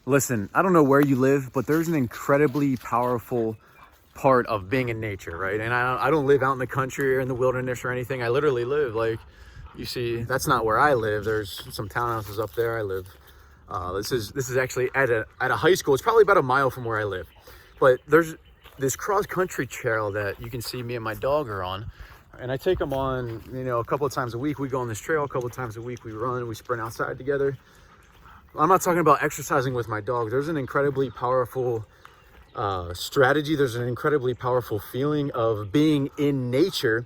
Listen, I don't know where you live, but there's an incredibly powerful part of being in nature, right? And I don't live out in the country or in the wilderness or anything. I literally live like, you see, that's not where I live. There's some townhouses up there. I live. This is actually at a high school. It's probably about a mile from where I live. But there's this cross country trail that you can see me and my dog are on, and I take them on. A couple of times a week we go on this trail. A couple of times a week we run. We sprint outside together. I'm not talking about exercising with my dog. There's an incredibly powerful strategy. There's an incredibly powerful feeling of being in nature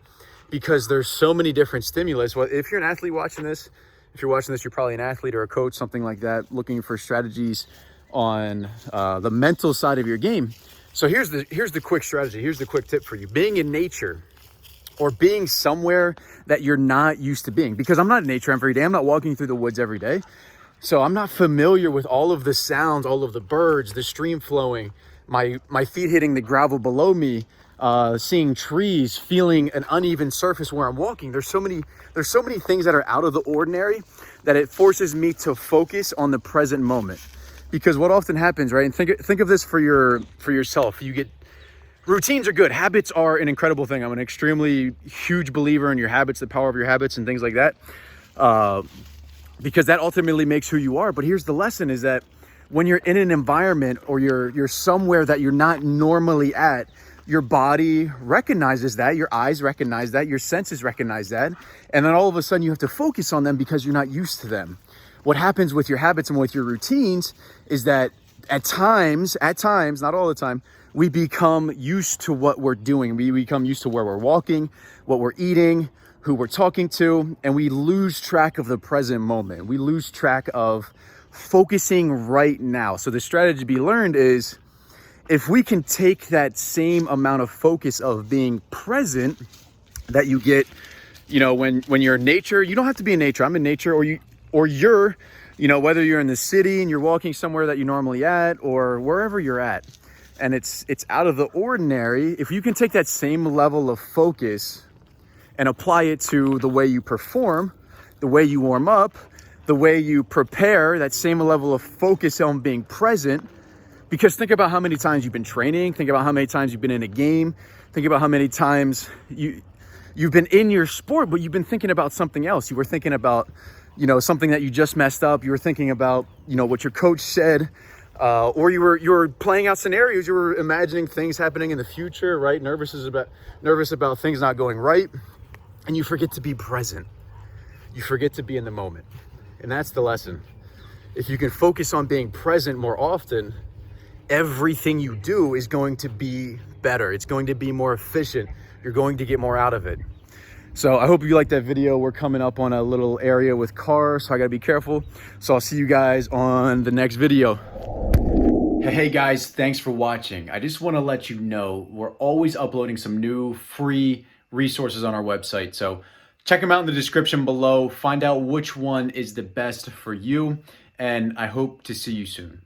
because there's so many different stimulus. Well, if you're an athlete watching this, you're probably an athlete or a coach, something like that, looking for strategies on the mental side of your game. So here's the quick strategy. Here's the quick tip for you. Being in nature or being somewhere that you're not used to being, because I'm not in nature every day. I'm not walking through the woods every day. So I'm not familiar with all of the sounds, all of the birds, the stream flowing, my feet hitting the gravel below me, seeing trees, feeling an uneven surface where I'm walking. There's so many things that are out of the ordinary that it forces me to focus on the present moment. Because what often happens, right? And think of this for yourself. Routines are good. Habits are an incredible thing. I'm an extremely huge believer in your habits, the power of your habits and things like that. Because that ultimately makes who you are. But here's the lesson is that when you're in an environment or you're somewhere that you're not normally at, your body recognizes that, your eyes recognize that, your senses recognize that. And then all of a sudden you have to focus on them because you're not used to them. What happens with your habits and with your routines is that at times, not all the time, we become used to what we're doing. We become used to where we're walking, what we're eating, who we're talking to, and we lose track of the present moment. We lose track of focusing right now. So the strategy to be learned is if we can take that same amount of focus of being present that you get, when you're in nature, you don't have to be in nature. I'm in nature, or you're, whether you're in the city and you're walking somewhere that you're normally at or wherever you're at, and it's out of the ordinary. If you can take that same level of focus and apply it to the way you perform, the way you warm up, the way you prepare, that same level of focus on being present. Because think about how many times you've been training, think about how many times you've been in a game, think about how many times you've been in your sport, but you've been thinking about something else. You were thinking about, something that you just messed up. You were thinking about, what your coach said, or you were playing out scenarios. You were imagining things happening in the future, right? Nervous about things not going right. And you forget to be present. You forget to be in the moment. And that's the lesson. If you can focus on being present more often, everything you do is going to be better. It's going to be more efficient. You're going to get more out of it. So I hope you liked that video. We're coming up on a little area with cars, so I gotta be careful. So I'll see you guys on the next video. Hey guys, thanks for watching. I just wanna let you know we're always uploading some new free resources on our website. So check them out in the description below. Find out which one is the best for you. And I hope to see you soon.